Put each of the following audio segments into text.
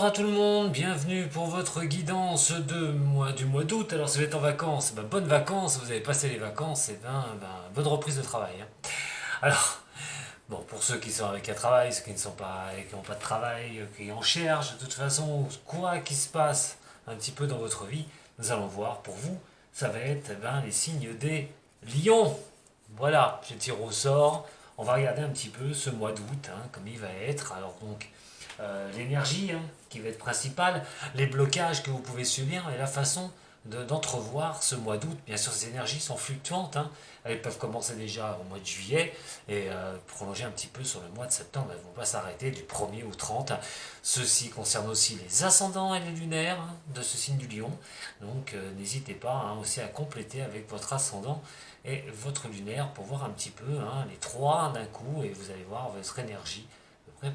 à tout le monde, bienvenue pour votre guidance du mois d'août. Alors si vous êtes en vacances, bonnes vacances, vous avez passé les vacances, et bonne reprise de travail. Alors, bon, pour ceux qui sont avec un travail, ceux qui ne sont pas, qui n'ont pas de travail, qui en cherchent, de toute façon, quoi qu'il se passe un petit peu dans votre vie, nous allons voir pour vous, ça va être les signes des lions. Voilà, je tire au sort, on va regarder un petit peu ce mois d'août, comme il va être. Alors donc, l'énergie qui va être principale, les blocages que vous pouvez subir et la façon d'entrevoir ce mois d'août. Bien sûr, ces énergies sont fluctuantes. Elles peuvent commencer déjà au mois de juillet et prolonger un petit peu sur le mois de septembre. Elles ne vont pas s'arrêter du 1er au 30. Ceci concerne aussi les ascendants et les lunaires de ce signe du lion. Donc n'hésitez pas aussi à compléter avec votre ascendant et votre lunaire pour voir un petit peu les trois d'un coup, et vous allez voir votre énergie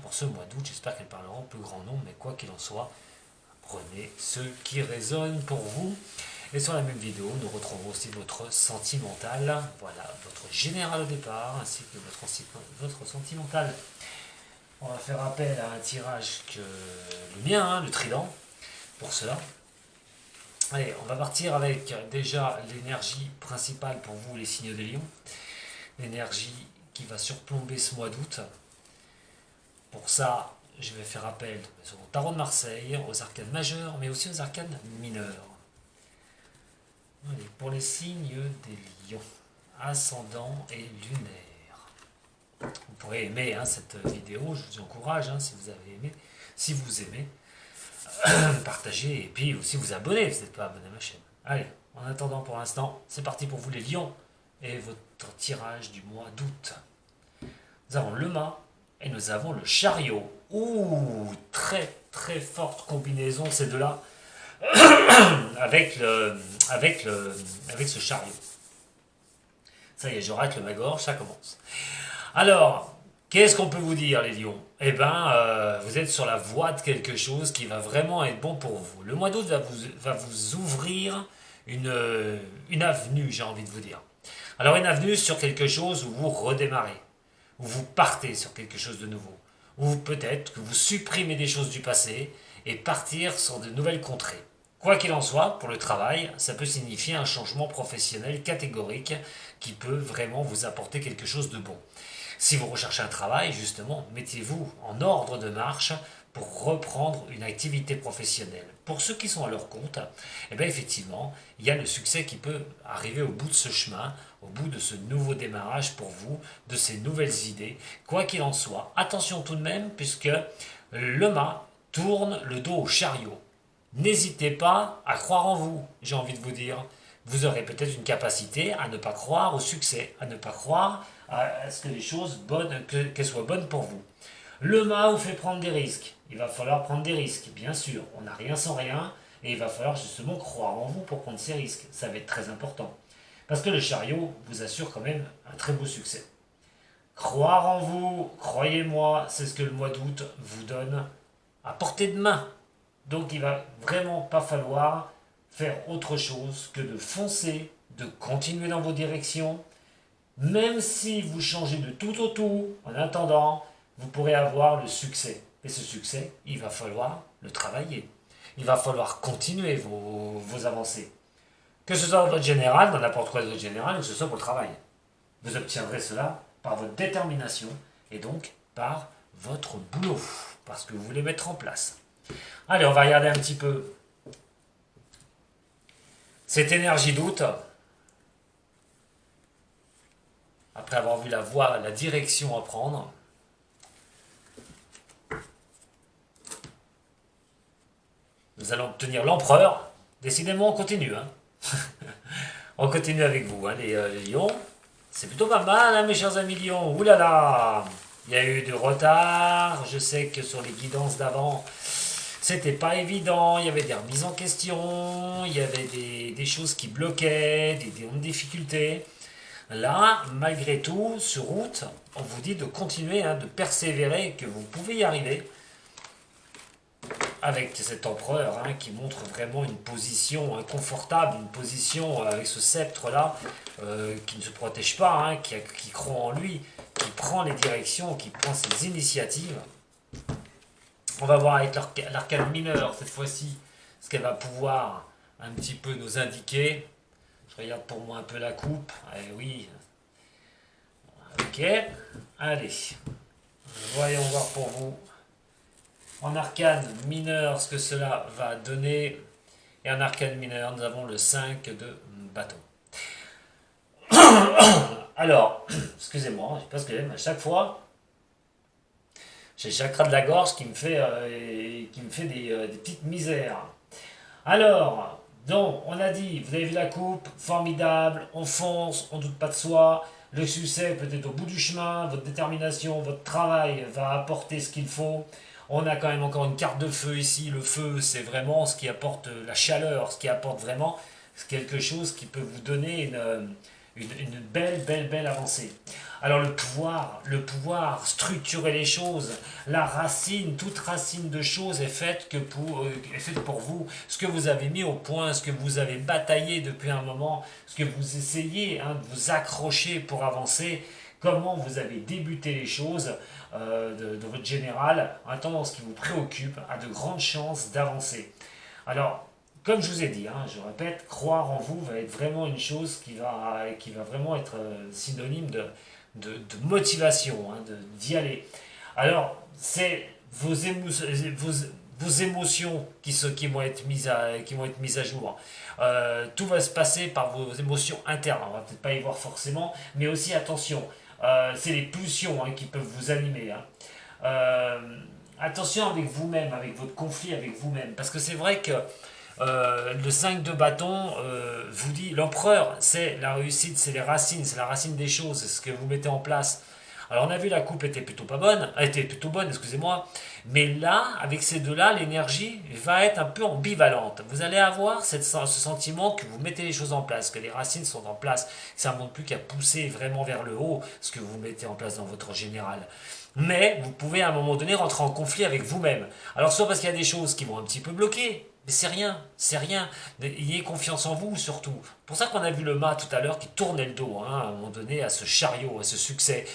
pour ce mois d'août. J'espère qu'elle parlera en plus grand nombre, mais quoi qu'il en soit, prenez ce qui résonne pour vous. Et sur la même vidéo, nous retrouvons aussi votre sentimental, voilà, votre général au départ, ainsi que votre sentimental. On va faire appel à un tirage que le mien, le trident, pour cela. Allez, on va partir avec déjà l'énergie principale pour vous, les signes des lions. L'énergie qui va surplomber ce mois d'août. Pour ça, je vais faire appel au tarot de Marseille, aux arcanes majeurs, mais aussi aux arcanes mineurs. Allez, pour les signes des lions, ascendant et lunaire. Vous pourrez aimer cette vidéo, je vous encourage, si vous avez aimé, si vous aimez, partagez et puis aussi vous abonner, si vous n'êtes pas abonné à ma chaîne. Allez, en attendant pour l'instant, c'est parti pour vous les lions et votre tirage du mois d'août. Nous avons le mât et nous avons le chariot. Ouh, très très forte combinaison ces deux-là avec ce chariot. Ça y est, je rate le magor, ça commence. Alors, qu'est-ce qu'on peut vous dire, les lions? Eh bien, vous êtes sur la voie de quelque chose qui va vraiment être bon pour vous. Le mois d'août va vous ouvrir une avenue, j'ai envie de vous dire. Alors, une avenue sur quelque chose où vous redémarrez, où vous partez sur quelque chose de nouveau, ou peut-être que vous supprimez des choses du passé et partir sur de nouvelles contrées. Quoi qu'il en soit, pour le travail, ça peut signifier un changement professionnel catégorique qui peut vraiment vous apporter quelque chose de bon. Si vous recherchez un travail, justement, mettez-vous en ordre de marche pour reprendre une activité professionnelle. Pour ceux qui sont à leur compte, eh bien effectivement, il y a le succès qui peut arriver au bout de ce chemin, au bout de ce nouveau démarrage pour vous, de ces nouvelles idées. Quoi qu'il en soit, attention tout de même, puisque le mât tourne le dos au chariot. N'hésitez pas à croire en vous, j'ai envie de vous dire. Vous aurez peut-être une capacité à ne pas croire au succès, à ne pas croire à ce que les choses qu'elles soient bonnes pour vous. Le mât vous fait prendre des risques. Il va falloir prendre des risques, bien sûr. On n'a rien sans rien, et il va falloir justement croire en vous pour prendre ces risques. Ça va être très important. Parce que le chariot vous assure quand même un très beau succès. Croire en vous, croyez-moi, c'est ce que le mois d'août vous donne à portée de main. Donc il va vraiment pas falloir faire autre chose que de foncer, de continuer dans vos directions. Même si vous changez de tout au tout, en attendant, vous pourrez avoir le succès. Et ce succès, il va falloir le travailler. Il va falloir continuer vos avancées. Que ce soit dans votre général, dans n'importe quoi de votre général, ou que ce soit pour le travail. Vous obtiendrez cela par votre détermination et donc par votre boulot, parce que vous voulez mettre en place. Allez, on va regarder un petit peu cette énergie d'août. Après avoir vu la voie, la direction à prendre. Nous allons obtenir l'empereur. Décidément, on continue. On continue avec vous, les lions. C'est plutôt pas mal, mes chers amis lions. Ouh là là, il y a eu du retard. Je sais que sur les guidances d'avant, c'était pas évident, il y avait des remises en question, il y avait des choses qui bloquaient, des difficultés. Là, malgré tout, sur route, on vous dit de continuer, de persévérer, que vous pouvez y arriver. Avec cet empereur qui montre vraiment une position confortable, une position avec ce sceptre-là, qui ne se protège pas, qui croit en lui, qui prend les directions, qui prend ses initiatives. On va voir avec l'arcane mineure cette fois-ci ce qu'elle va pouvoir un petit peu nous indiquer. Je regarde pour moi un peu la coupe. Eh oui. Ok. Allez. Voyons voir pour vous. En arcane mineur, ce que cela va donner. Et en arcane mineur, nous avons le 5 de bâton. Alors, excusez-moi, parce que à chaque fois, j'ai le chakra de la gorge qui me fait des petites misères. Alors, donc, on a dit, vous avez vu la coupe, formidable, on fonce, on doute pas de soi, le succès peut être au bout du chemin, votre détermination, votre travail va apporter ce qu'il faut. On a quand même encore une carte de feu ici. Le feu, c'est vraiment ce qui apporte la chaleur, ce qui apporte vraiment quelque chose qui peut vous donner une belle avancée. Alors le pouvoir structurer les choses, la racine, toute racine de choses est faite pour vous. Ce que vous avez mis au point, ce que vous avez bataillé depuis un moment, ce que vous essayez de vous accrocher pour avancer, comment vous avez débuté les choses de votre général, un tendance qui vous préoccupe, a de grandes chances d'avancer. Alors, comme je vous ai dit, je répète, croire en vous va être vraiment une chose qui va vraiment être synonyme de motivation, d'y aller. Alors, c'est vos émotions qui vont être mises à jour. Tout va se passer par vos émotions internes. On va peut-être pas y voir forcément, mais aussi attention, c'est les pulsions qui peuvent vous animer. Attention avec vous-même, avec votre conflit avec vous-même, parce que c'est vrai que le 5 de bâton vous dit l'empereur, c'est la réussite, c'est les racines, c'est la racine des choses, c'est ce que vous mettez en place. Alors on a vu la coupe était plutôt pas bonne, était plutôt bonne, excusez-moi, mais là, avec ces deux-là, l'énergie va être un peu ambivalente. Vous allez avoir ce sentiment que vous mettez les choses en place, que les racines sont en place, que ça ne montre plus qu'à pousser vraiment vers le haut ce que vous mettez en place dans votre général. Mais vous pouvez à un moment donné rentrer en conflit avec vous-même. Alors soit parce qu'il y a des choses qui vont un petit peu bloquer, mais c'est rien, c'est rien. Ayez confiance en vous surtout. C'est pour ça qu'on a vu le mât tout à l'heure qui tournait le dos à un moment donné à ce chariot, à ce succès.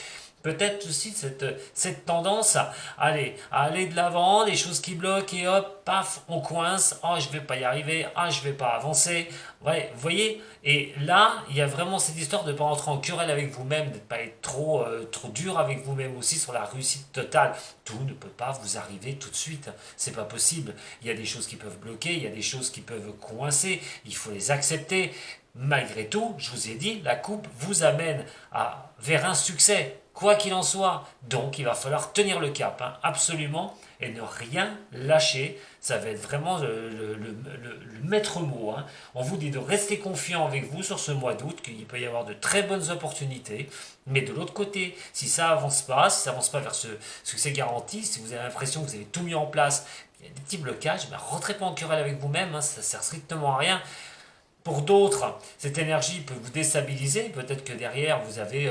Peut-être aussi cette tendance à aller de l'avant, des choses qui bloquent et hop, paf, on coince. Ah, je vais pas y arriver. Ah, je vais pas avancer. Ouais, vous voyez. Et là, il y a vraiment cette histoire de ne pas entrer en querelle avec vous-même, de ne pas être trop dur avec vous-même aussi sur la réussite totale. Tout ne peut pas vous arriver tout de suite. C'est pas possible. Il y a des choses qui peuvent bloquer, il y a des choses qui peuvent coincer. Il faut les accepter. Malgré tout, je vous ai dit, la coupe vous amène vers un succès, quoi qu'il en soit. Donc il va falloir tenir le cap, absolument, et ne rien lâcher. Ça va être vraiment le maître mot. On vous dit de rester confiant avec vous sur ce mois d'août, qu'il peut y avoir de très bonnes opportunités. Mais de l'autre côté, si ça avance pas, vers ce succès garanti, si vous avez l'impression que vous avez tout mis en place, il y a des petits blocages, rentrez pas en querelle avec vous-même, ça sert strictement à rien. Pour d'autres, cette énergie peut vous déstabiliser. Peut-être que derrière, vous avez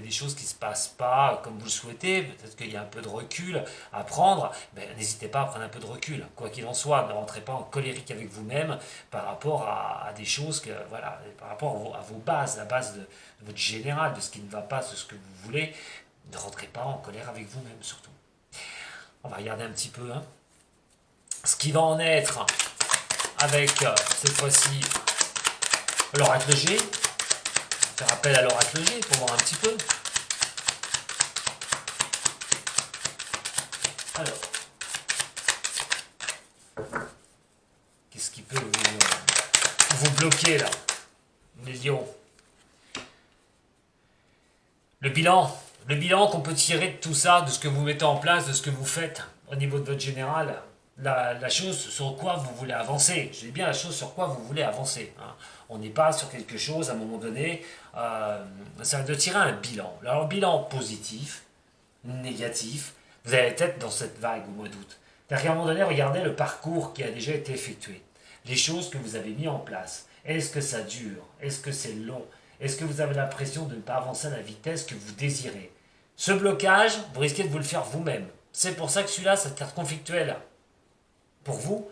des choses qui ne se passent pas comme vous le souhaitez. Peut-être qu'il y a un peu de recul à prendre. N'hésitez pas à prendre un peu de recul. Quoi qu'il en soit, ne rentrez pas en colérique avec vous-même par rapport à des choses par rapport à vos bases, la base de votre général, de ce qui ne va pas, de ce que vous voulez. Ne rentrez pas en colère avec vous-même surtout. On va regarder un petit peu ce qui va en être avec cette fois-ci l'oracle G. Faire appel à l'oracle G pour voir un petit peu. Alors, qu'est-ce qui peut vous bloquer là, les lions? Le bilan qu'on peut tirer de tout ça, de ce que vous mettez en place, de ce que vous faites au niveau de votre général, la chose sur quoi vous voulez avancer. Je dis bien la chose sur quoi vous voulez avancer. On n'est pas sur quelque chose à un moment donné. Ça de tirer un bilan. Alors, bilan positif, négatif, vous allez être dans cette vague au mois d'août. C'est-à-dire qu'à un moment donné, regardez le parcours qui a déjà été effectué. Les choses que vous avez mis en place. Est-ce que ça dure? Est-ce que c'est long? Est-ce que vous avez l'impression de ne pas avancer à la vitesse que vous désirez? Ce blocage, vous risquez de vous le faire vous-même. C'est pour ça que celui-là, cette carte conflictuelle, pour vous,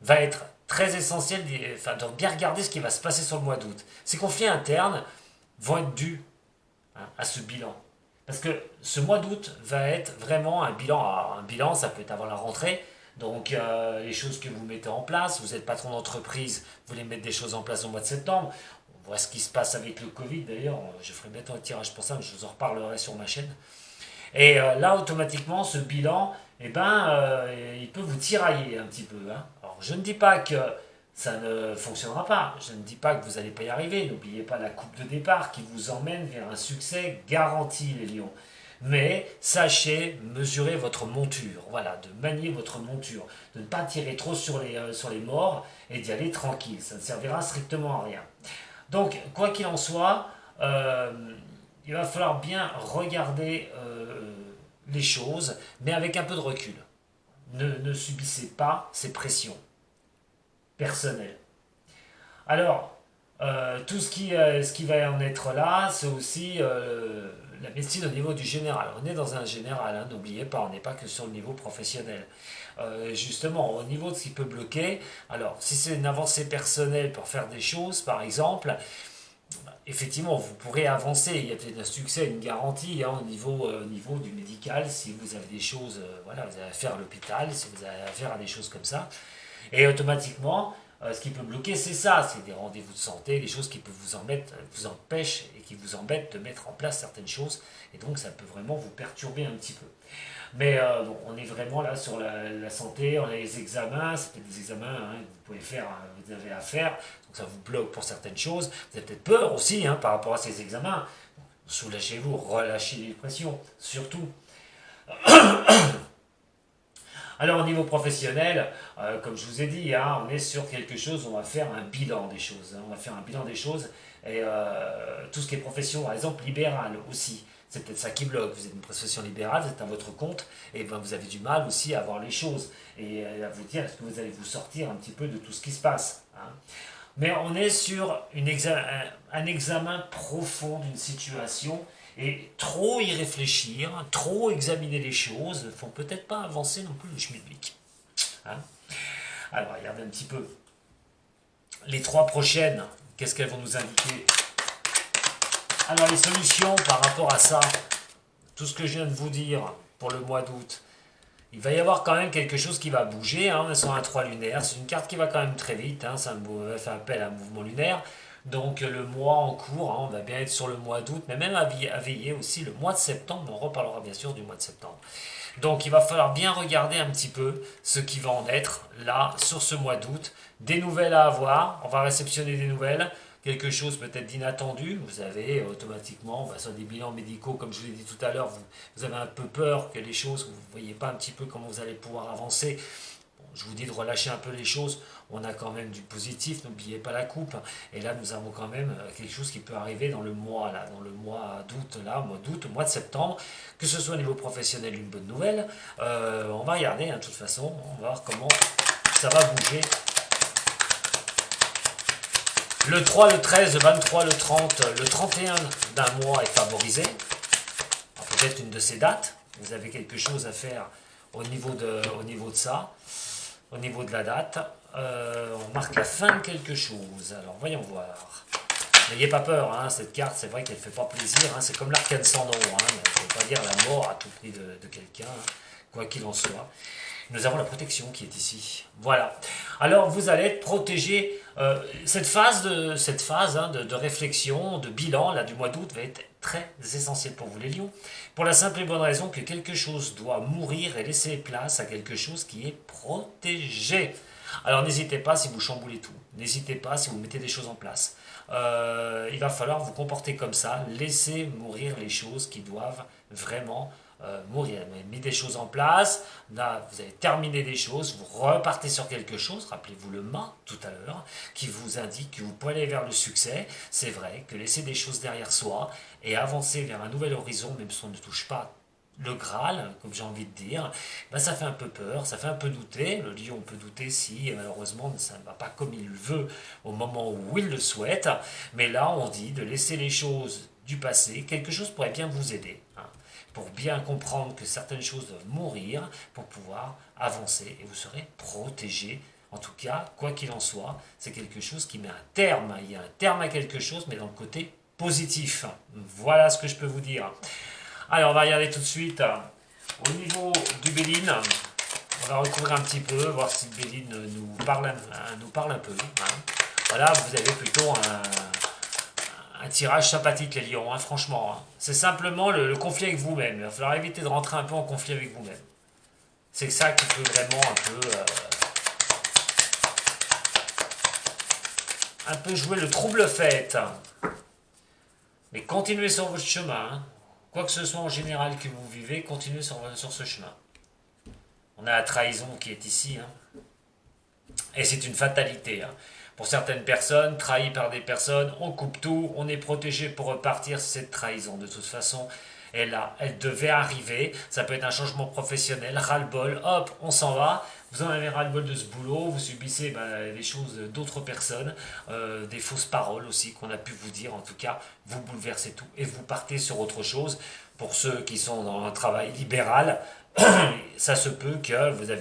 va être très essentiel de bien regarder ce qui va se passer sur le mois d'août. Ces conflits internes vont être dus à ce bilan. Parce que ce mois d'août va être vraiment un bilan. Alors, un bilan, ça peut être avant la rentrée. Donc, les choses que vous mettez en place, vous êtes patron d'entreprise, vous voulez mettre des choses en place au mois de septembre. On voit ce qui se passe avec le Covid d'ailleurs. Je ferai bientôt un tirage pour ça, mais je vous en reparlerai sur ma chaîne. Et là, automatiquement, ce bilan, eh ben, il peut vous tirailler un petit peu, hein. Alors, je ne dis pas que ça ne fonctionnera pas. Je ne dis pas que vous n'allez pas y arriver. N'oubliez pas la coupe de départ qui vous emmène vers un succès garanti, les lions. Mais sachez mesurer votre monture, voilà, de manier votre monture, de ne pas tirer trop sur les morts et d'y aller tranquille. Ça ne servira strictement à rien. Donc, quoi qu'il en soit, euh, il va falloir bien regarder les choses, mais avec un peu de recul. Ne subissez pas ces pressions personnelles. Alors, ce qui va en être là, c'est aussi la médecine au niveau du général. On est dans un général, hein, n'oubliez pas, on n'est pas que sur le niveau professionnel. Justement, au niveau de ce qui peut bloquer, alors si c'est une avancée personnelle pour faire des choses, par exemple, effectivement, vous pourrez avancer. Il y a peut-être un succès, une garantie hein, au niveau du médical, si vous avez des choses, voilà, vous avez affaire à l'hôpital, si vous avez affaire à des choses comme ça. Et automatiquement, ce qui peut bloquer, c'est ça, c'est des rendez-vous de santé, des choses qui peuvent vous empêchent et qui vous embêtent de mettre en place certaines choses. Et donc, ça peut vraiment vous perturber un petit peu. Mais bon, on est vraiment là sur la santé, on a les examens, c'est peut-être des examens hein, que vous pouvez faire, hein, vous avez à faire, donc ça vous bloque pour certaines choses. Vous avez peut-être peur aussi hein, par rapport à ces examens. Soulagez-vous, relâchez les pressions, surtout. Alors au niveau professionnel, comme je vous ai dit, hein, on est sur quelque chose, on va faire un bilan des choses. Hein, on va faire un bilan des choses et tout ce qui est profession, par exemple libérale aussi. C'est peut-être ça qui bloque. Vous êtes une profession libérale, vous êtes à votre compte, et ben vous avez du mal aussi à voir les choses et à vous dire est-ce que vous allez vous sortir un petit peu de tout ce qui se passe. Hein. Mais on est sur un examen profond d'une situation et trop y réfléchir, trop examiner les choses ne font peut-être pas avancer non plus le schmilblick. Hein. Alors regardez un petit peu. Les trois prochaines, qu'est-ce qu'elles vont nous indiquer? Alors les solutions par rapport à ça, tout ce que je viens de vous dire pour le mois d'août, il va y avoir quand même quelque chose qui va bouger, hein, on est sur un 3 lunaire, c'est une carte qui va quand même très vite, hein, ça fait appel à un mouvement lunaire, donc le mois en cours, hein, on va bien être sur le mois d'août, mais même à veiller aussi le mois de septembre, on reparlera bien sûr du mois de septembre. Donc il va falloir bien regarder un petit peu ce qui va en être là sur ce mois d'août, des nouvelles à avoir, on va réceptionner des nouvelles, quelque chose peut-être d'inattendu, vous avez automatiquement, on va sur des bilans médicaux, comme je vous l'ai dit tout à l'heure, vous avez un peu peur que les choses, vous ne voyez pas un petit peu comment vous allez pouvoir avancer. Bon, je vous dis de relâcher un peu les choses, on a quand même du positif, n'oubliez pas la coupe, et là nous avons quand même quelque chose qui peut arriver dans le mois, là, dans le mois d'août, là, mois d'août, mois de septembre, que ce soit au niveau professionnel une bonne nouvelle, on va regarder, hein, de toute façon, on va voir comment ça va bouger. Le 3, le 13, le 23, le 30, le 31 d'un mois est favorisé. Peut-être une de ces dates. Vous avez quelque chose à faire au niveau de ça, au niveau de la date. On marque la fin de quelque chose. Alors, voyons voir. N'ayez pas peur, hein, cette carte, c'est vrai qu'elle ne fait pas plaisir. Hein, c'est comme l'arcane sans nom. Hein, ça ne veut pas dire la mort à tout prix de quelqu'un, hein, quoi qu'il en soit. Nous avons la protection qui est ici. Voilà. Alors vous allez être protégé. Cette phase hein, de réflexion, de bilan là, du mois d'août va être très essentielle pour vous les lions. Pour la simple et bonne raison que quelque chose doit mourir et laisser place à quelque chose qui est protégé. Alors n'hésitez pas si vous chamboulez tout. N'hésitez pas si vous mettez des choses en place. Il va falloir vous comporter comme ça. Laissez mourir les choses qui doivent vraiment mourir. Vous avez mis des choses en place, là vous avez terminé des choses, vous repartez sur quelque chose, rappelez-vous le mât tout à l'heure, qui vous indique que vous pouvez aller vers le succès. C'est vrai que laisser des choses derrière soi et avancer vers un nouvel horizon, même si on ne touche pas le Graal, comme j'ai envie de dire, ben ça fait un peu peur, ça fait un peu douter. Le lion peut douter si malheureusement ça ne va pas comme il le veut au moment où il le souhaite, mais là on dit de laisser les choses du passé, quelque chose pourrait bien vous aider. Hein, pour bien comprendre que certaines choses doivent mourir pour pouvoir avancer et vous serez protégé. En tout cas, quoi qu'il en soit, c'est quelque chose qui met un terme. Il y a un terme à quelque chose, mais dans le côté positif. Voilà ce que je peux vous dire. Alors, on va regarder tout de suite au niveau du Béline. On va recouvrir un petit peu, voir si le Béline nous parle un peu. Hein. Voilà, vous avez plutôt un tirage sympathique, les lions, hein, franchement. Hein. C'est simplement le conflit avec vous-même. Il va falloir éviter de rentrer un peu en conflit avec vous-même. C'est ça qui peut vraiment un peu jouer le trouble fait. Mais continuez sur votre chemin. Hein. Quoi que ce soit en général que vous vivez, continuez sur ce chemin. On a la trahison qui est ici. Hein. Et c'est une fatalité. Hein. Pour certaines personnes, trahies par des personnes, on coupe tout, on est protégé pour repartir. Cette trahison, de toute façon, elle devait arriver. Ça peut être un changement professionnel, ras-le-bol, hop, on s'en va. Vous en avez ras-le-bol de ce boulot, vous subissez les choses d'autres personnes, des fausses paroles aussi qu'on a pu vous dire. En tout cas, vous bouleversez tout et vous partez sur autre chose. Pour ceux qui sont dans un travail libéral, ça se peut que vous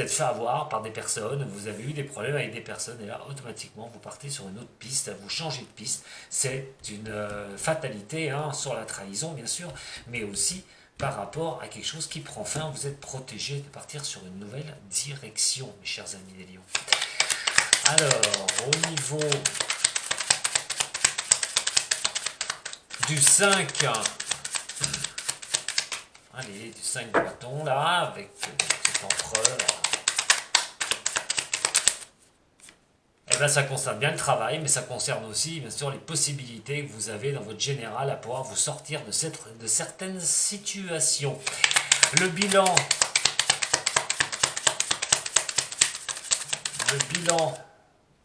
êtes fait avoir par des personnes, vous avez eu des problèmes avec des personnes, et là, automatiquement, vous partez sur une autre piste, vous changez de piste. C'est une fatalité, hein, sur la trahison, bien sûr, mais aussi par rapport à quelque chose qui prend fin. Vous êtes protégé de partir sur une nouvelle direction, mes chers amis des lions. Alors, au niveau du 5, allez, du 5 bâtons là, avec cet empereur. Eh bien, ça concerne bien le travail, mais ça concerne aussi, bien sûr, les possibilités que vous avez dans votre général à pouvoir vous sortir de certaines situations. Le bilan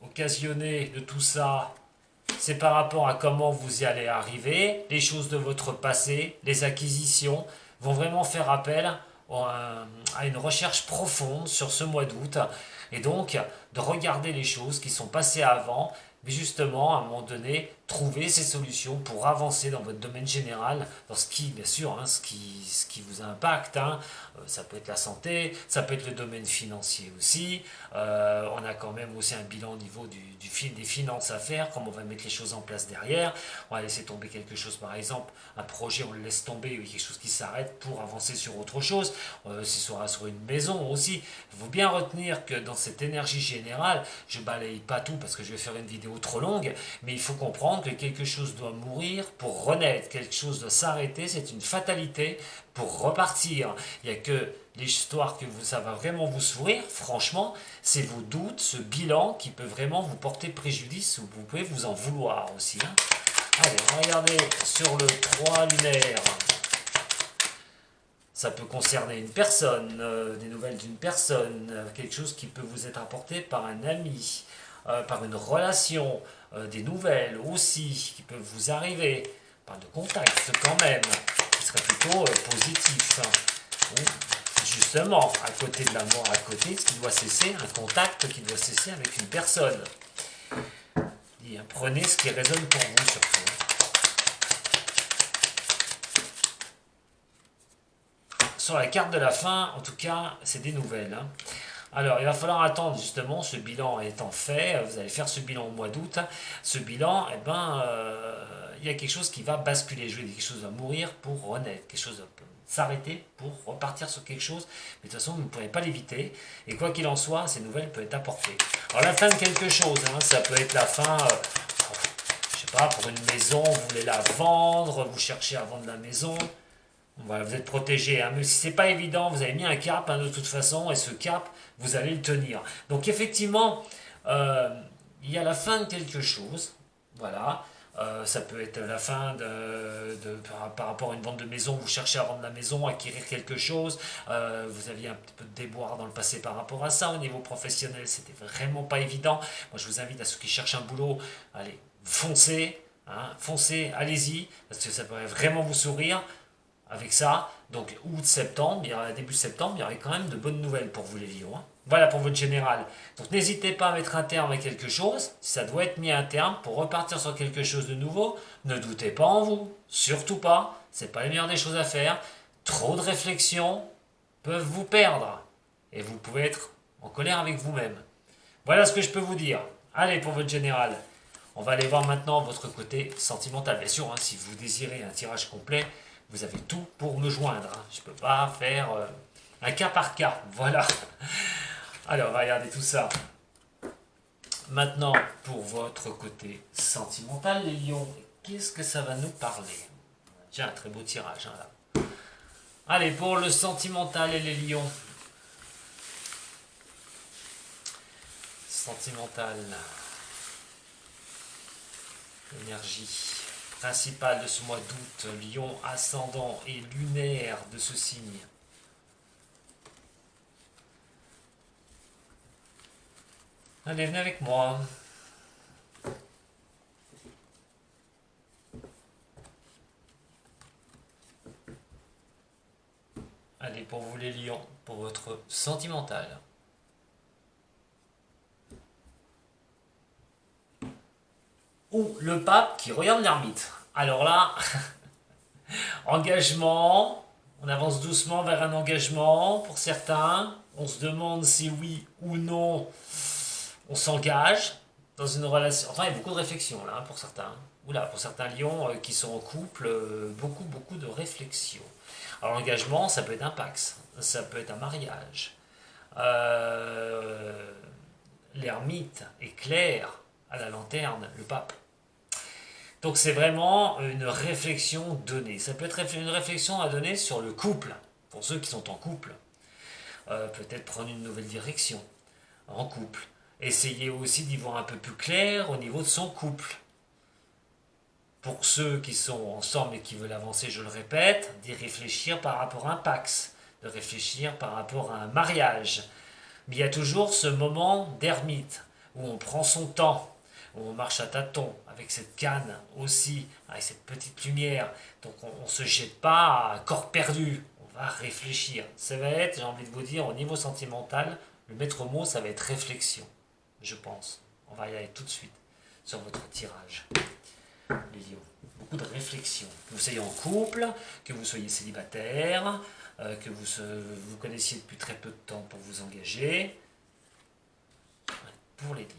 occasionné de tout ça, c'est par rapport à comment vous y allez arriver, les choses de votre passé, les acquisitions vont vraiment faire appel à une recherche profonde sur ce mois d'août, et donc de regarder les choses qui sont passées avant, mais justement à un moment donné trouver ces solutions pour avancer dans votre domaine général, dans ce qui, bien sûr, hein, ce qui vous impacte. Hein. Ça peut être la santé, ça peut être le domaine financier aussi. On a quand même aussi un bilan au niveau des finances à faire, comment on va mettre les choses en place derrière. On va laisser tomber quelque chose, par exemple, un projet, on le laisse tomber, il y a quelque chose qui s'arrête pour avancer sur autre chose. Ce sera sur une maison aussi. Il faut bien retenir que dans cette énergie générale, je balaye pas tout parce que je vais faire une vidéo trop longue, mais il faut comprendre que quelque chose doit mourir pour renaître, quelque chose doit s'arrêter, c'est une fatalité pour repartir. Il n'y a que l'histoire que ça va vraiment vous sourire, franchement, c'est vos doutes, ce bilan qui peut vraiment vous porter préjudice, ou vous pouvez vous en vouloir aussi. Hein. Allez, on va regarder sur le 3 lunaire. Ça peut concerner une personne, des nouvelles d'une personne, quelque chose qui peut vous être apporté par un ami, par une relation, des nouvelles aussi qui peuvent vous arriver, par de contact quand même, qui serait plutôt positif. Hein. Justement, à côté de la mort, à côté, ce qui doit cesser, un contact qui doit cesser avec une personne. Et, hein, prenez ce qui résonne pour vous surtout. Sur la carte de la fin, en tout cas, c'est des nouvelles. Hein. Alors, il va falloir attendre justement, ce bilan étant fait, vous allez faire ce bilan au mois d'août. Ce bilan, eh ben, il y a quelque chose qui va basculer. Je vais dire quelque chose va mourir pour renaître, quelque chose va s'arrêter pour repartir sur quelque chose. Mais de toute façon, vous ne pourrez pas l'éviter. Et quoi qu'il en soit, ces nouvelles peuvent être apportées. Alors, la fin de quelque chose, hein, ça peut être la fin, je sais pas, pour une maison, vous voulez la vendre, vous cherchez à vendre la maison. Voilà, vous êtes protégé, hein. Mais si c'est pas évident, vous avez mis un cap, hein, de toute façon, et ce cap, vous allez le tenir. Donc effectivement, il y a la fin de quelque chose, voilà. Ça peut être la fin par rapport à une vente de maison, vous cherchez à vendre la maison, acquérir quelque chose, vous aviez un petit peu de déboire dans le passé par rapport à ça. Au niveau professionnel, c'était vraiment pas évident. Moi, je vous invite à ceux qui cherchent un boulot, allez, foncez, hein, foncez, allez-y, parce que ça pourrait vraiment vous sourire. Avec ça, donc août, septembre, début septembre, il y aurait quand même de bonnes nouvelles pour vous les lions. Hein. Voilà pour votre général. Donc n'hésitez pas à mettre un terme à quelque chose, si ça doit être mis à un terme pour repartir sur quelque chose de nouveau, ne doutez pas en vous, surtout pas, c'est pas la meilleure des choses à faire. Trop de réflexions peuvent vous perdre et vous pouvez être en colère avec vous-même. Voilà ce que je peux vous dire. Allez pour votre général. On va aller voir maintenant votre côté sentimental. Bien sûr, hein, si vous désirez un tirage complet, vous avez tout pour me joindre. Hein. Je ne peux pas faire un cas par cas. Voilà. Alors, on va regarder tout ça. Maintenant, pour votre côté sentimental, les lions, qu'est-ce que ça va nous parler? Tiens, un très beau tirage, hein, là. Allez, pour le sentimental et les lions. Sentimental. Énergie principale de ce mois d'août, lion ascendant et lunaire de ce signe. Allez, venez avec moi. Allez, pour vous les lions, pour votre sentimental. Ou le pape qui regarde l'ermite. Alors là, engagement, on avance doucement vers un engagement pour certains. On se demande si oui ou non on s'engage dans une relation. Enfin, il y a beaucoup de réflexion là pour certains. Oula, pour certains lions qui sont en couple, beaucoup de réflexion. Alors l'engagement, ça peut être un pax, ça peut être un mariage. L'ermite est clair à la lanterne, le pape. Donc c'est vraiment une réflexion donnée. Ça peut être une réflexion à donner sur le couple, pour ceux qui sont en couple. Peut-être prendre une nouvelle direction en couple. Essayer aussi d'y voir un peu plus clair au niveau de son couple. Pour ceux qui sont ensemble et qui veulent avancer, je le répète, d'y réfléchir par rapport à un pax, de réfléchir par rapport à un mariage. Mais il y a toujours ce moment d'ermite, où on prend son temps, où on marche à tâtons, avec cette canne aussi, avec cette petite lumière. Donc on ne se jette pas à corps perdu, on va réfléchir. Ça va être, j'ai envie de vous dire, au niveau sentimental, le maître mot, ça va être réflexion, je pense. On va y aller tout de suite sur votre tirage. Les lions. Beaucoup de réflexion. Que vous soyez en couple, que vous soyez célibataire, que vous connaissiez depuis très peu de temps pour vous engager. Pour les lions.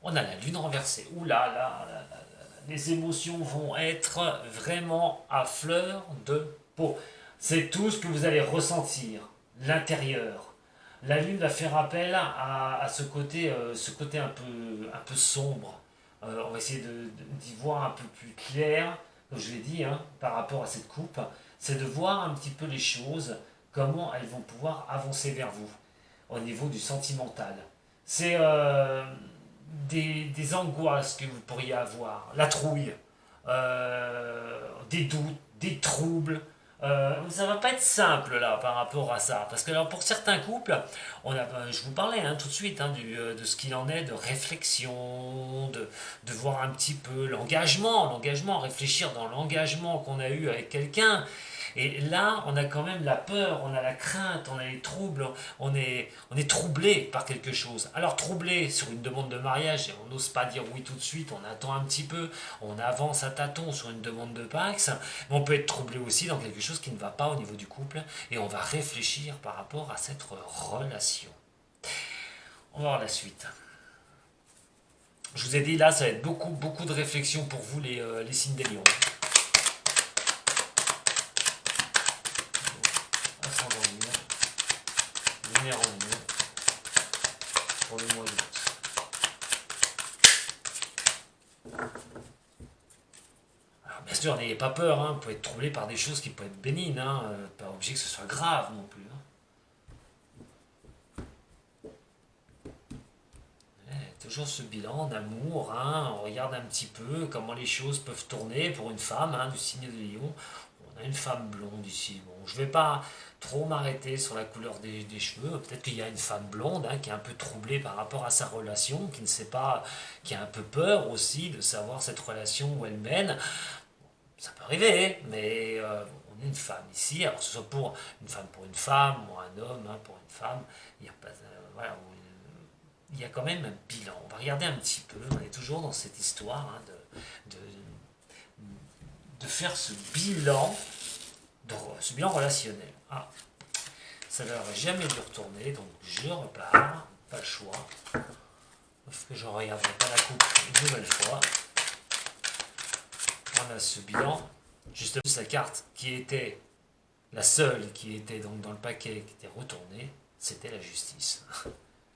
On a la lune renversée. Ouh là là, les émotions vont être vraiment à fleur de peau. C'est tout ce que vous allez ressentir, l'intérieur. La lune va faire appel à ce côté un peu sombre. On va essayer d'y voir un peu plus clair, comme je l'ai dit, hein, par rapport à cette coupe. C'est de voir un petit peu les choses, comment elles vont pouvoir avancer vers vous, au niveau du sentimental. C'est des angoisses que vous pourriez avoir, la trouille, des doutes, des troubles. Ça va pas être simple là par rapport à ça, parce que alors, pour certains couples, je vous parlais tout de suite de ce qu'il en est de réflexion, de voir un petit peu l'engagement, réfléchir dans l'engagement qu'on a eu avec quelqu'un. Et là, on a quand même la peur, on a la crainte, on a les troubles, on est troublé par quelque chose. Alors troublé sur une demande de mariage, et on n'ose pas dire oui tout de suite, on attend un petit peu, on avance à tâtons sur une demande de Pax, mais on peut être troublé aussi dans quelque chose qui ne va pas au niveau du couple, et on va réfléchir par rapport à cette relation. On va voir la suite. Je vous ai dit là, ça va être beaucoup de réflexion pour vous les signes des lions. En lion pour le mois d'août. Alors bien sûr, n'ayez pas peur, vous pouvez être troublé par des choses qui peuvent être bénignes, pas obligé que ce soit grave non plus. Toujours ce bilan d'amour, on regarde un petit peu comment les choses peuvent tourner pour une femme du signe de lion. On a une femme blonde ici. Bon, je ne vais pas trop m'arrêter sur la couleur des cheveux. Peut-être qu'il y a une femme blonde qui est un peu troublée par rapport à sa relation, qui ne sait pas, qui a un peu peur aussi de savoir cette relation où elle mène. Ça peut arriver, mais on est une femme ici. Alors que ce soit pour une femme, ou un homme pour une femme, il n'y a pas, voilà, il y a quand même un bilan. On va regarder un petit peu. On est toujours dans cette histoire de faire ce bilan relationnel. Ça n'aurait jamais dû retourner, donc je repars, pas le choix. Parce que je ne regarderai pas la coupe une nouvelle fois. on a ce bilan, justement la carte qui était la seule qui était donc dans le paquet, qui était retournée, c'était la justice,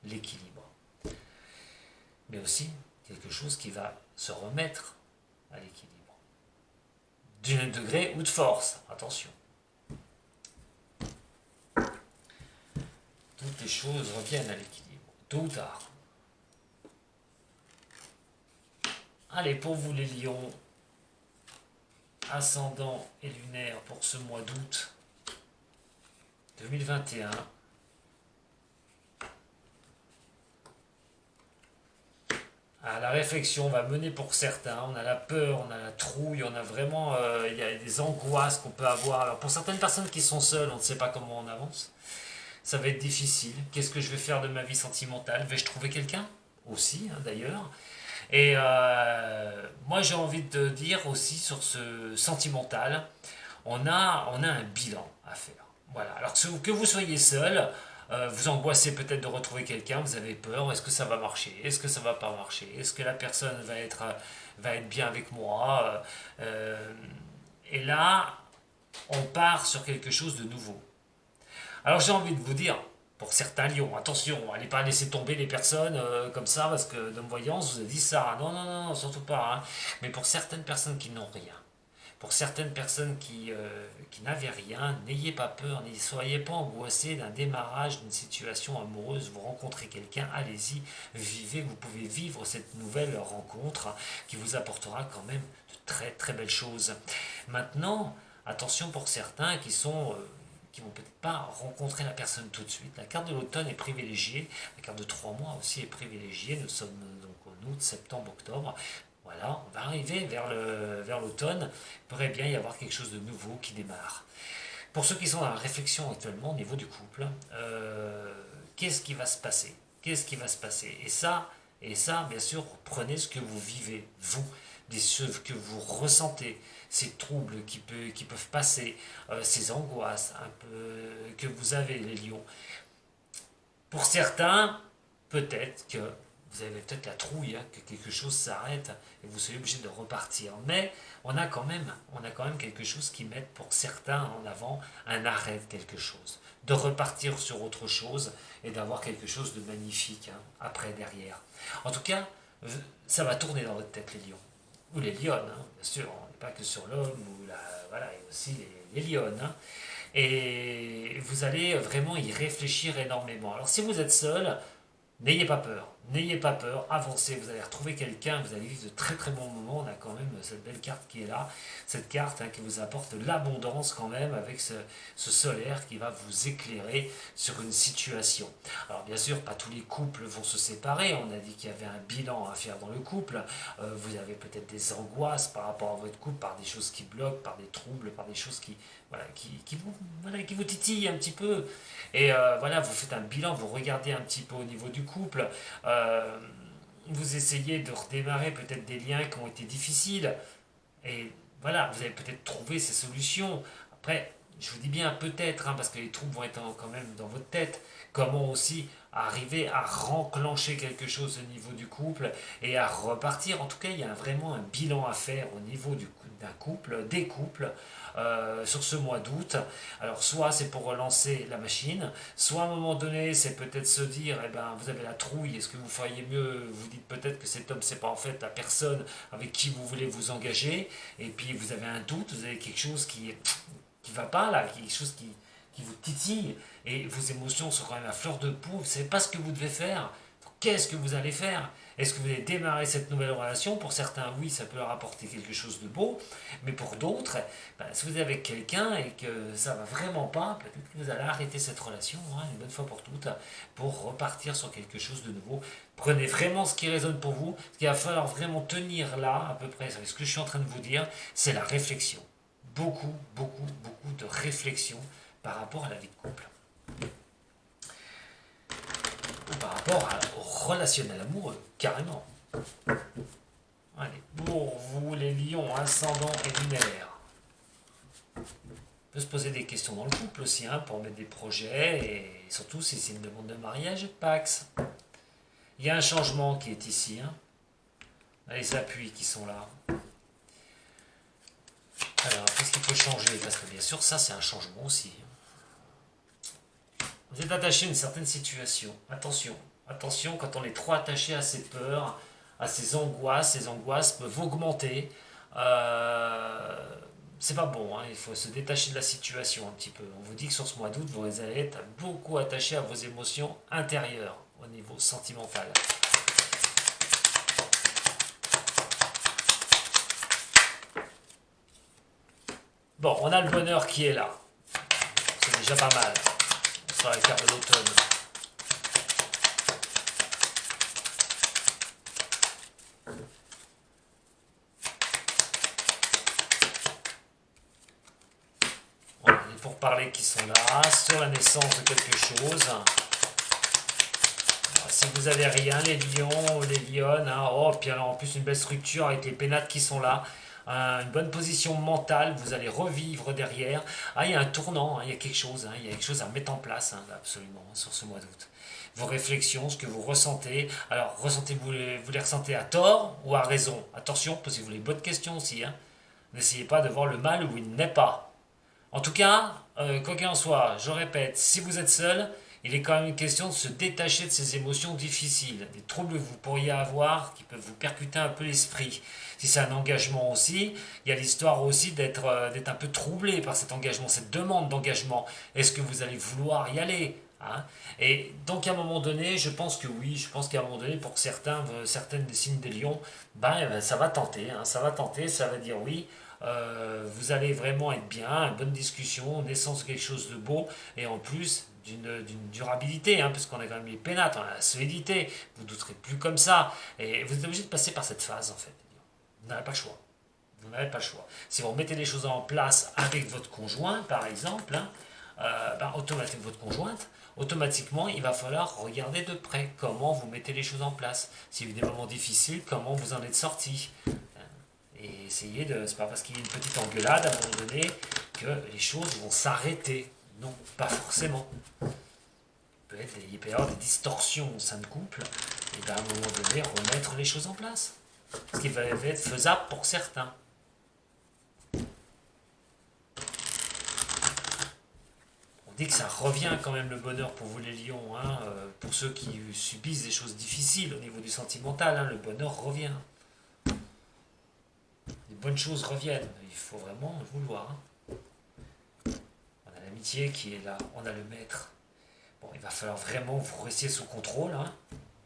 l'équilibre. Mais aussi quelque chose qui va se remettre à l'équilibre. D'un degré ou de force, attention. Toutes les choses reviennent à l'équilibre, tôt ou tard. Allez, pour vous les lions, ascendant et lunaire pour ce mois d'août 2021. La réflexion va mener pour certains, on a la peur, on a la trouille, on a vraiment, il y a des angoisses qu'on peut avoir. Alors pour certaines personnes qui sont seules, on ne sait pas comment on avance. Ça va être difficile. Qu'est-ce que je vais faire de ma vie sentimentale? Vais-je trouver quelqu'un? Aussi, hein, d'ailleurs. Et moi j'ai envie de dire aussi sur ce sentimental, on a un bilan à faire. Voilà. Alors que vous soyez seul, vous angoissez peut-être de retrouver quelqu'un, vous avez peur, est-ce que ça va marcher, est-ce que ça va pas marcher, est-ce que la personne va être bien avec moi, et là, on part sur quelque chose de nouveau. Alors j'ai envie de vous dire, pour certains lions, attention, allez pas laisser tomber les personnes comme ça, parce que Dom Voyance vous a dit ça, non, non, non, surtout pas, hein. Mais pour certaines personnes qui n'ont rien, pour certaines personnes qui n'avaient rien, n'ayez pas peur, ne soyez pas angoissés d'un démarrage d'une situation amoureuse. Vous rencontrez quelqu'un, allez-y, vivez, vous pouvez vivre cette nouvelle rencontre qui vous apportera quand même de très très belles choses. Maintenant, attention pour certains qui vont peut-être pas rencontrer la personne tout de suite. La carte de l'automne est privilégiée, la carte de 3 mois aussi est privilégiée. Nous sommes donc en août, septembre, octobre. Voilà, on va arriver vers l'automne. Il pourrait bien y avoir quelque chose de nouveau qui démarre. Pour ceux qui sont dans la réflexion actuellement au niveau du couple, qu'est-ce qui va se passer? Qu'est-ce qui va se passer? Et ça, bien sûr, prenez ce que vous vivez, vous, ce que vous ressentez, ces troubles qui peuvent passer, ces angoisses un peu que vous avez, les lions. Pour certains, peut-être que vous avez peut-être la trouille, hein, que quelque chose s'arrête et vous soyez obligé de repartir. Mais on a quand même quelque chose qui met pour certains en avant un arrêt de quelque chose, de repartir sur autre chose et d'avoir quelque chose de magnifique, hein, après, derrière. En tout cas, ça va tourner dans votre tête, les lions. Ou les lionnes, hein, bien sûr, on n'est pas que sur l'homme, voilà, et aussi les lionnes. Hein. Et vous allez vraiment y réfléchir énormément. Alors si vous êtes seul, n'ayez pas peur, avancez, vous allez retrouver quelqu'un, vous allez vivre de très très bons moments. On a quand même cette belle carte qui est là, cette carte, hein, qui vous apporte de l'abondance quand même, avec ce solaire qui va vous éclairer sur une situation. Alors bien sûr, pas tous les couples vont se séparer, on a dit qu'il y avait un bilan à faire dans le couple, vous avez peut-être des angoisses par rapport à votre couple, par des choses qui bloquent, par des troubles, par des choses qui vous titillent un petit peu. Et voilà, vous faites un bilan, vous regardez un petit peu au niveau du couple, vous essayez de redémarrer peut-être des liens qui ont été difficiles, et voilà, vous allez peut-être trouver ces solutions. Après, je vous dis bien peut-être, hein, parce que les troubles vont être quand même dans votre tête. Comment aussi arriver à renclencher quelque chose au niveau du couple et à repartir. En tout cas, il y a vraiment un bilan à faire au niveau d'un couple, des couples, sur ce mois d'août. Alors, soit c'est pour relancer la machine, soit à un moment donné, c'est peut-être se dire, eh ben, vous avez la trouille, est-ce que vous feriez mieux, vous dites peut-être que cet homme, c'est pas en fait la personne avec qui vous voulez vous engager, et puis vous avez un doute, vous avez quelque chose qui va pas là, quelque chose qui vous titille, et vos émotions sont quand même à fleur de peau, vous ne savez pas ce que vous devez faire. Qu'est-ce que vous allez faire? Est-ce que vous allez démarrer cette nouvelle relation? Pour certains, oui, ça peut leur apporter quelque chose de beau, mais pour d'autres, ben, si vous êtes avec quelqu'un et que ça va vraiment pas, peut-être que vous allez arrêter cette relation, hein, une bonne fois pour toutes, pour repartir sur quelque chose de nouveau. Prenez vraiment ce qui résonne pour vous. Ce qu'il va falloir vraiment tenir là, à peu près, avec ce que je suis en train de vous dire, c'est la réflexion. Beaucoup, beaucoup, beaucoup de réflexion par rapport à la vie de couple. Par rapport au relationnel amoureux, carrément. Allez, pour vous les lions, ascendants et lunaires, on peut se poser des questions dans le couple aussi, hein, pour mettre des projets, et surtout si c'est une demande de mariage, Pax. Il y a un changement qui est ici, hein. Les appuis qui sont là. Alors, qu'est-ce qu'il faut changer? Parce que bien sûr, ça, c'est un changement aussi. Vous êtes attaché à une certaine situation. Attention, attention, quand on est trop attaché à ses peurs, à ses angoisses peuvent augmenter. C'est pas bon, hein, il faut se détacher de la situation un petit peu. On vous dit que sur ce mois d'août, vous allez être beaucoup attaché à vos émotions intérieures au niveau sentimental. Bon, on a le bonheur qui est là. C'est déjà pas mal. On sera la carte de l'automne. Voilà, les pourparlers qui sont là, sur la naissance de quelque chose. Alors, si vous avez rien, les lions, les lionnes, hein, oh, puis alors en plus une belle structure avec les pénates qui sont là. Une bonne position mentale, vous allez revivre derrière. Ah, il y a un tournant, hein, il y a quelque chose, hein, il y a quelque chose à mettre en place, hein, absolument, sur ce mois d'août. Vos réflexions, ce que vous ressentez. Alors, vous les ressentez à tort ou à raison? Attention, posez-vous les bonnes questions aussi. Hein. N'essayez pas de voir le mal où il n'est pas. En tout cas, quoi qu'il en soit, je répète, si vous êtes seul, il est quand même une question de se détacher de ces émotions difficiles, des troubles que vous pourriez avoir qui peuvent vous percuter un peu l'esprit. Si c'est un engagement aussi, il y a l'histoire aussi d'être un peu troublé par cet engagement, cette demande d'engagement. Est-ce que vous allez vouloir y aller? Hein? Et donc à un moment donné, je pense que oui, je pense qu'à un moment donné, pour certaines des signes des lions, ça va tenter, hein, ça va tenter, ça va dire oui. Vous allez vraiment être bien, une bonne discussion, naissance de quelque chose de beau, et en plus d'une durabilité, hein, parce qu'on a quand même les pénates, on a la solidité, vous ne douterez plus comme ça, et vous êtes obligé de passer par cette phase en fait. Vous n'avez pas le choix. Vous n'avez pas le choix. Si vous mettez les choses en place avec votre conjoint, par exemple, hein, automatiquement votre conjointe, automatiquement, il va falloir regarder de près comment vous mettez les choses en place. S'il y a eu des moments difficiles, comment vous en êtes sorti. Et essayez de. C'est pas parce qu'il y a une petite engueulade à un moment donné que les choses vont s'arrêter. Non, pas forcément. Il peut y avoir des distorsions au sein de couple, et à un moment donné, remettre les choses en place. Ce qui va être faisable pour certains. On dit que ça revient quand même le bonheur pour vous les lions, hein, pour ceux qui subissent des choses difficiles au niveau du sentimental, hein, le bonheur revient. Les bonnes choses reviennent, il faut vraiment le vouloir. Hein. On a l'amitié qui est là, on a le maître. Bon, il va falloir vraiment vous rester sous contrôle, hein,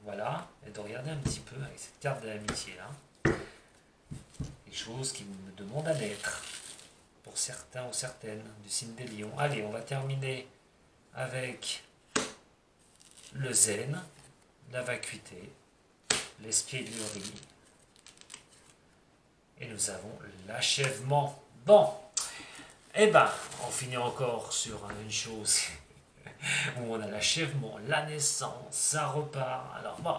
voilà, et de regarder un petit peu avec cette carte de l'amitié là. Quelque chose qui me demande à naître, pour certains ou certaines, du signe des lions. Allez, on va terminer avec le zen, la vacuité, l'espièglerie, et nous avons l'achèvement. Bon, eh ben, on finit encore sur une chose où on a l'achèvement, la naissance, ça repart. Alors bon,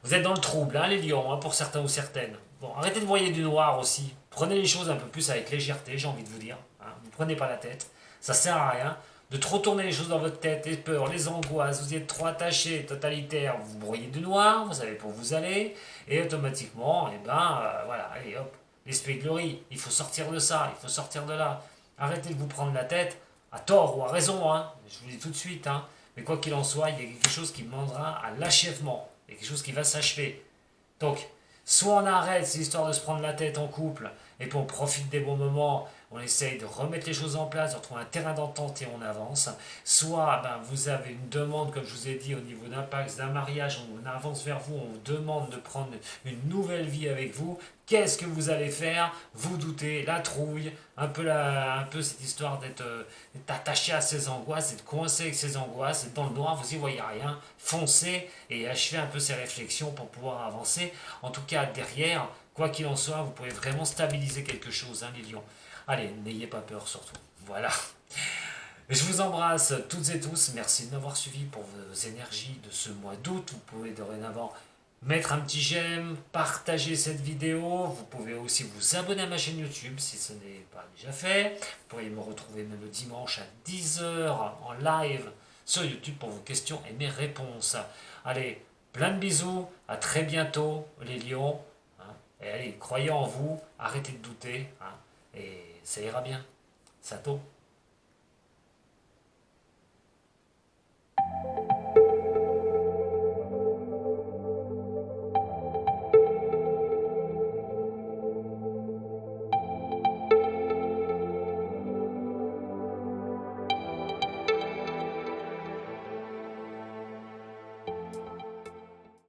vous êtes dans le trouble, hein, les lions, hein, pour certains ou certaines. Bon, arrêtez de voyer du noir aussi. Prenez les choses un peu plus avec légèreté, j'ai envie de vous dire. Hein. Vous ne prenez pas la tête. Ça sert à rien de trop tourner les choses dans votre tête, les peurs, les angoisses. Vous y êtes trop attaché, totalitaire. Vous broyez du noir, vous savez pour où vous allez. Et automatiquement, voilà, allez hop, l'espièglerie. Il faut sortir de ça, il faut sortir de là. Arrêtez de vous prendre la tête, à tort ou à raison, hein. Je vous le dis tout de suite. Hein. Mais quoi qu'il en soit, il y a quelque chose qui demandera à l'achèvement. Il y a quelque chose qui va s'achever. Donc, soit on arrête cette histoire de se prendre la tête en couple, et puis on profite des bons moments, on essaye de remettre les choses en place, de retrouver un terrain d'entente et on avance. Soit vous avez une demande, comme je vous ai dit, au niveau d'un pacte, d'un mariage, on avance vers vous, on vous demande de prendre une nouvelle vie avec vous. Qu'est-ce que vous allez faire? Vous doutez, la trouille, un peu cette histoire d'être attaché à ses angoisses, d'être coincé avec ses angoisses, d'être dans le noir, vous n'y voyez rien. Foncez et achevez un peu ces réflexions pour pouvoir avancer. En tout cas, derrière, quoi qu'il en soit, vous pouvez vraiment stabiliser quelque chose, hein, les lions. Allez, n'ayez pas peur surtout. Voilà. Je vous embrasse toutes et tous. Merci de m'avoir suivi pour vos énergies de ce mois d'août. Vous pouvez dorénavant mettre un petit j'aime, partager cette vidéo. Vous pouvez aussi vous abonner à ma chaîne YouTube si ce n'est pas déjà fait. Vous pourriez me retrouver même le dimanche à 10 heures en live sur YouTube pour vos questions et mes réponses. Allez, plein de bisous. À très bientôt les lions. Et allez, croyez en vous. Arrêtez de douter. et ça ira bien. Sato.